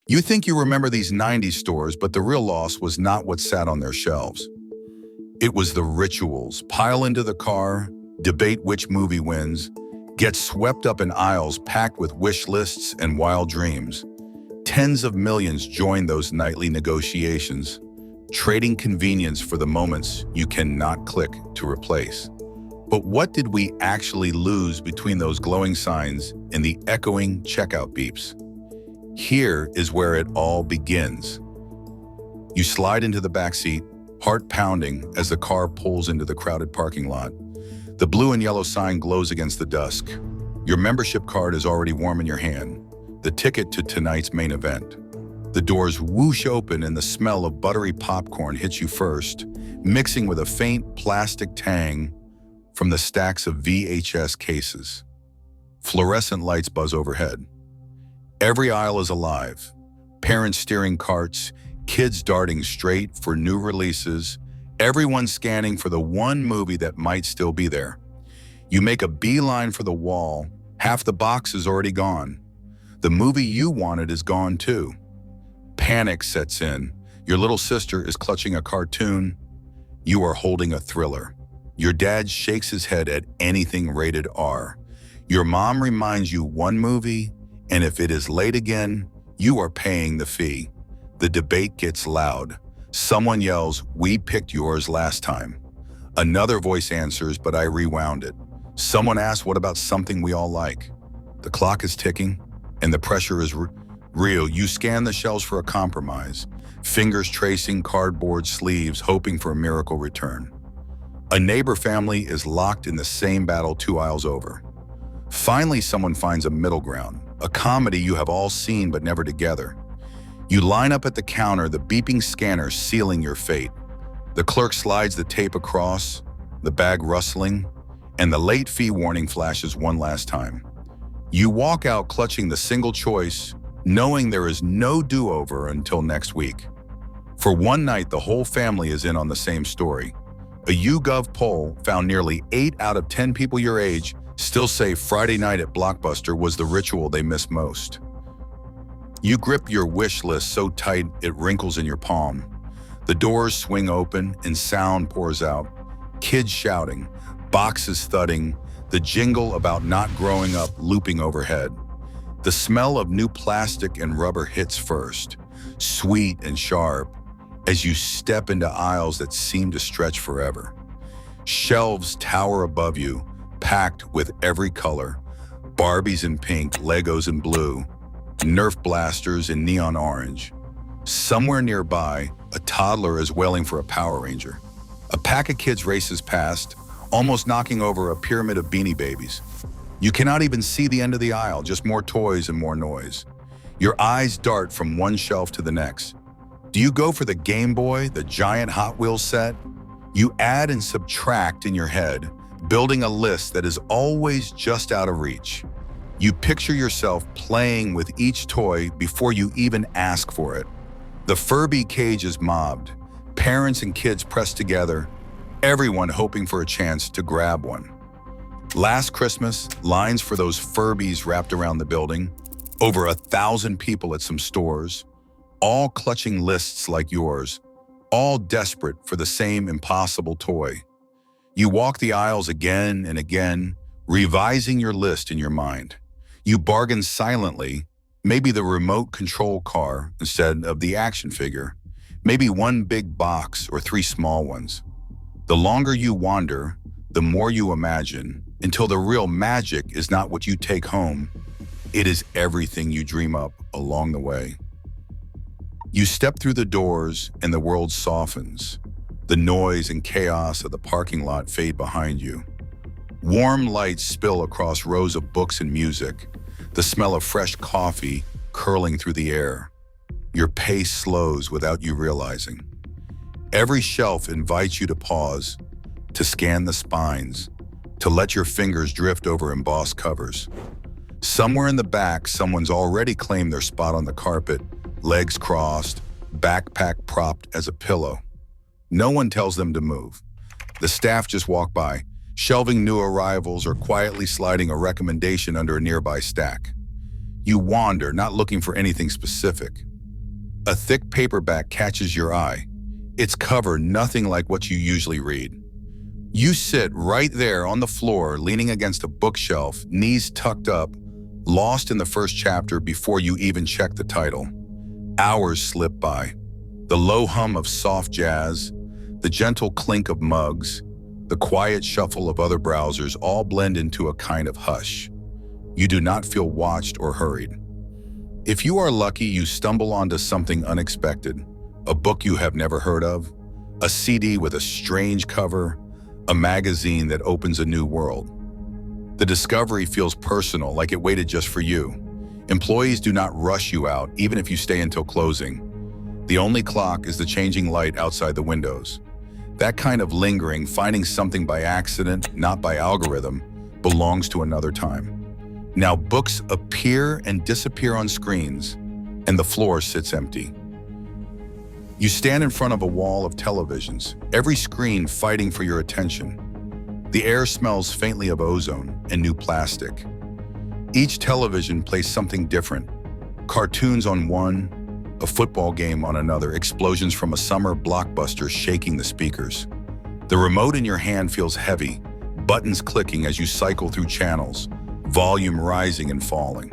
You think you remember these 90s stores, but the real loss was not what sat on their shelves. It was the rituals. Pile into the car, debate which movie wins, get swept up in aisles packed with wish lists and wild dreams. Tens of millions join those nightly negotiations, trading convenience for the moments you cannot click to replace. But what did we actually lose between those glowing signs and the echoing checkout beeps? Here is where it all begins. You slide into the backseat, heart pounding as the car pulls into the crowded parking lot. The blue and yellow sign glows against the dusk. Your membership card is already warm in your hand, the ticket to tonight's main event. The doors whoosh open and the smell of buttery popcorn hits you first, mixing with a faint plastic tang from the stacks of VHS cases. Fluorescent lights buzz overhead. Every aisle is alive. Parents steering carts, kids darting straight for new releases, everyone scanning for the one movie that might still be there. You make a beeline for the wall, half the box is already gone. The movie you wanted is gone too. Panic sets in. Your little sister is clutching a cartoon. You are holding a thriller. Your dad shakes his head at anything rated R. Your mom reminds you one movie, and if it is late again, you are paying the fee. The debate gets loud. Someone yells, "We picked yours last time." Another voice answers, "But I rewound it." Someone asks, "What about something we all like?" The clock is ticking, and the pressure is real. You scan the shelves for a compromise, fingers tracing cardboard sleeves, hoping for a miracle return. A neighbor family is locked in the same battle 2 aisles over. Finally, someone finds a middle ground, a comedy you have all seen but never together. You line up at the counter, the beeping scanner sealing your fate. The clerk slides the tape across, the bag rustling, and the late fee warning flashes one last time. You walk out clutching the single choice, knowing there is no do-over until next week. For one night, the whole family is in on the same story. A YouGov poll found nearly 8 out of 10 people your age still say Friday night at Blockbuster was the ritual they miss most. You grip your wish list so tight it wrinkles in your palm. The doors swing open and sound pours out. Kids shouting, boxes thudding, the jingle about not growing up looping overhead. The smell of new plastic and rubber hits first, sweet and sharp, as you step into aisles that seem to stretch forever. Shelves tower above you, packed with every color. Barbies in pink, Legos in blue, Nerf blasters in neon orange. Somewhere nearby, a toddler is wailing for a Power Ranger. A pack of kids races past, almost knocking over a pyramid of Beanie Babies. You cannot even see the end of the aisle, just more toys and more noise. Your eyes dart from one shelf to the next. Do you go for the Game Boy, the giant Hot Wheels set? You add and subtract in your head, building a list that is always just out of reach. You picture yourself playing with each toy before you even ask for it. The Furby cage is mobbed, parents and kids pressed together, everyone hoping for a chance to grab one. Last Christmas, lines for those Furbies wrapped around the building, over 1,000 people at some stores, all clutching lists like yours, all desperate for the same impossible toy. You walk the aisles again and again, revising your list in your mind. You bargain silently, maybe the remote control car instead of the action figure, maybe one big box or 3 small ones. The longer you wander, the more you imagine, until the real magic is not what you take home, it is everything you dream up along the way. You step through the doors and the world softens. The noise and chaos of the parking lot fade behind you. Warm lights spill across rows of books and music, the smell of fresh coffee curling through the air. Your pace slows without you realizing. Every shelf invites you to pause, to scan the spines, to let your fingers drift over embossed covers. Somewhere in the back, someone's already claimed their spot on the carpet, legs crossed, backpack propped as a pillow. No one tells them to move. The staff just walk by, shelving new arrivals or quietly sliding a recommendation under a nearby stack. You wander, not looking for anything specific, A thick paperback catches your eye. Its cover nothing like what you usually read. You sit right there on the floor, leaning against a bookshelf, knees tucked up, lost in the first chapter before you even check the title. Hours slip by. The low hum of soft jazz, the gentle clink of mugs, the quiet shuffle of other browsers all blend into a kind of hush. You do not feel watched or hurried. If you are lucky, you stumble onto something unexpected, a book you have never heard of, a CD with a strange cover, a magazine that opens a new world. The discovery feels personal, like it waited just for you. Employees do not rush you out, even if you stay until closing. The only clock is the changing light outside the windows. That kind of lingering, finding something by accident, not by algorithm, belongs to another time. Now books appear and disappear on screens, and the floor sits empty. You stand in front of a wall of televisions, every screen fighting for your attention. The air smells faintly of ozone and new plastic. Each television plays something different. Cartoons on one, a football game on another, explosions from a summer blockbuster shaking the speakers. The remote in your hand feels heavy, buttons clicking as you cycle through channels, volume rising and falling.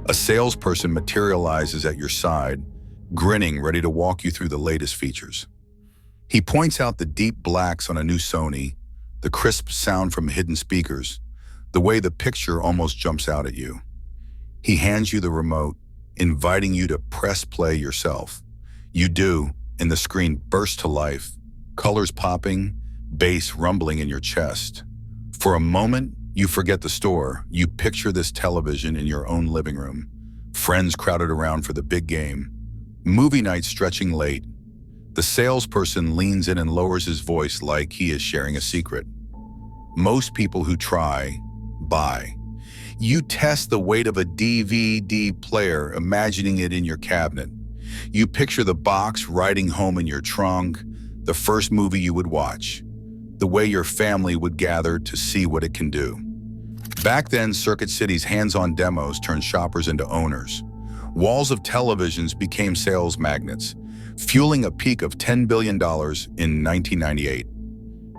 A salesperson materializes at your side, grinning, ready to walk you through the latest features. He points out the deep blacks on a new Sony, the crisp sound from hidden speakers, the way the picture almost jumps out at you. He hands you the remote, inviting you to press play yourself. You do, and the screen bursts to life, colors popping, bass rumbling in your chest. For a moment, you forget the store. You picture this television in your own living room. Friends crowded around for the big game. Movie night stretching late. The salesperson leans in and lowers his voice like he is sharing a secret. Most people who try, buy. You test the weight of a DVD player, imagining it in your cabinet. You picture the box riding home in your trunk, the first movie you would watch, the way your family would gather to see what it can do. Back then, Circuit City's hands-on demos turned shoppers into owners. Walls of televisions became sales magnets, fueling a peak of $10 billion in 1998.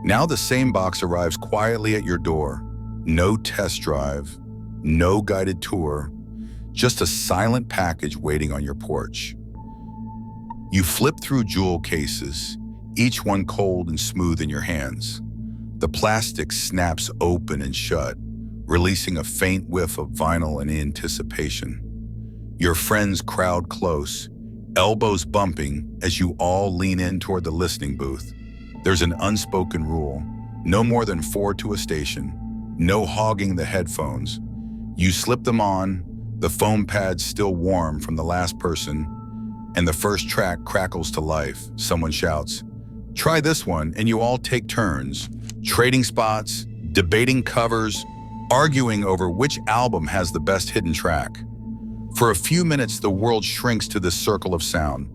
Now the same box arrives quietly at your door. No test drive, no guided tour, just a silent package waiting on your porch. You flip through jewel cases, each one cold and smooth in your hands. The plastic snaps open and shut, releasing a faint whiff of vinyl in anticipation. Your friends crowd close, elbows bumping as you all lean in toward the listening booth. There's an unspoken rule: no more than 4 to a station, no hogging the headphones. You slip them on, the foam pads still warm from the last person, and the first track crackles to life. Someone shouts, "Try this one," and you all take turns, trading spots, debating covers, arguing over which album has the best hidden track. For a few minutes, the world shrinks to this circle of sound.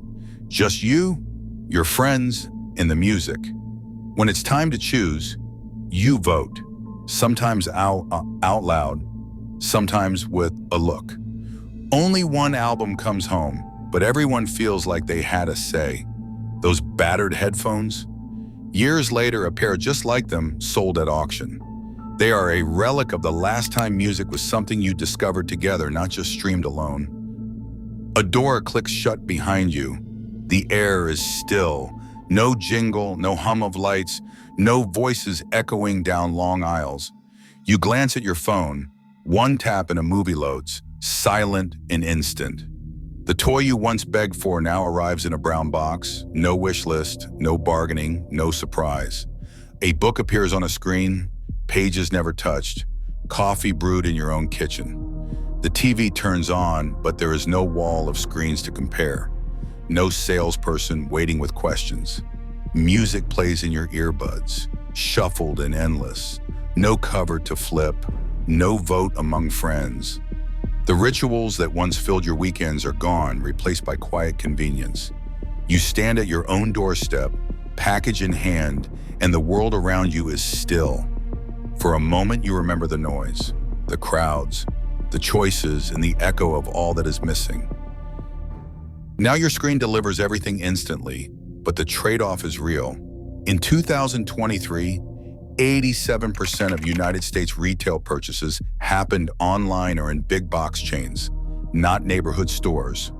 Just you, your friends, and the music. When it's time to choose, you vote, sometimes out loud, sometimes with a look. Only one album comes home, but everyone feels like they had a say. Those battered headphones? Years later, a pair just like them sold at auction. They are a relic of the last time music was something you discovered together, not just streamed alone. A door clicks shut behind you. The air is still. No jingle, no hum of lights, no voices echoing down long aisles. You glance at your phone. One tap and a movie loads, silent and instant. The toy you once begged for now arrives in a brown box. No wish list, no bargaining, no surprise. A book appears on a screen, pages never touched, coffee brewed in your own kitchen. The TV turns on, but there is no wall of screens to compare. No salesperson waiting with questions. Music plays in your earbuds, shuffled and endless. No cover to flip, no vote among friends. The rituals that once filled your weekends are gone, replaced by quiet convenience. You stand at your own doorstep, package in hand, and the world around you is still. For a moment, you remember the noise, the crowds, the choices, and the echo of all that is missing. Now your screen delivers everything instantly, but the trade-off is real. In 2023, 87% of United States retail purchases happened online or in big box chains, not neighborhood stores.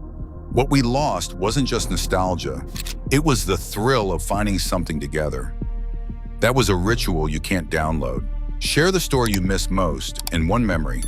What we lost wasn't just nostalgia, it was the thrill of finding something together. That was a ritual you can't download. Share the store you miss most and one memory.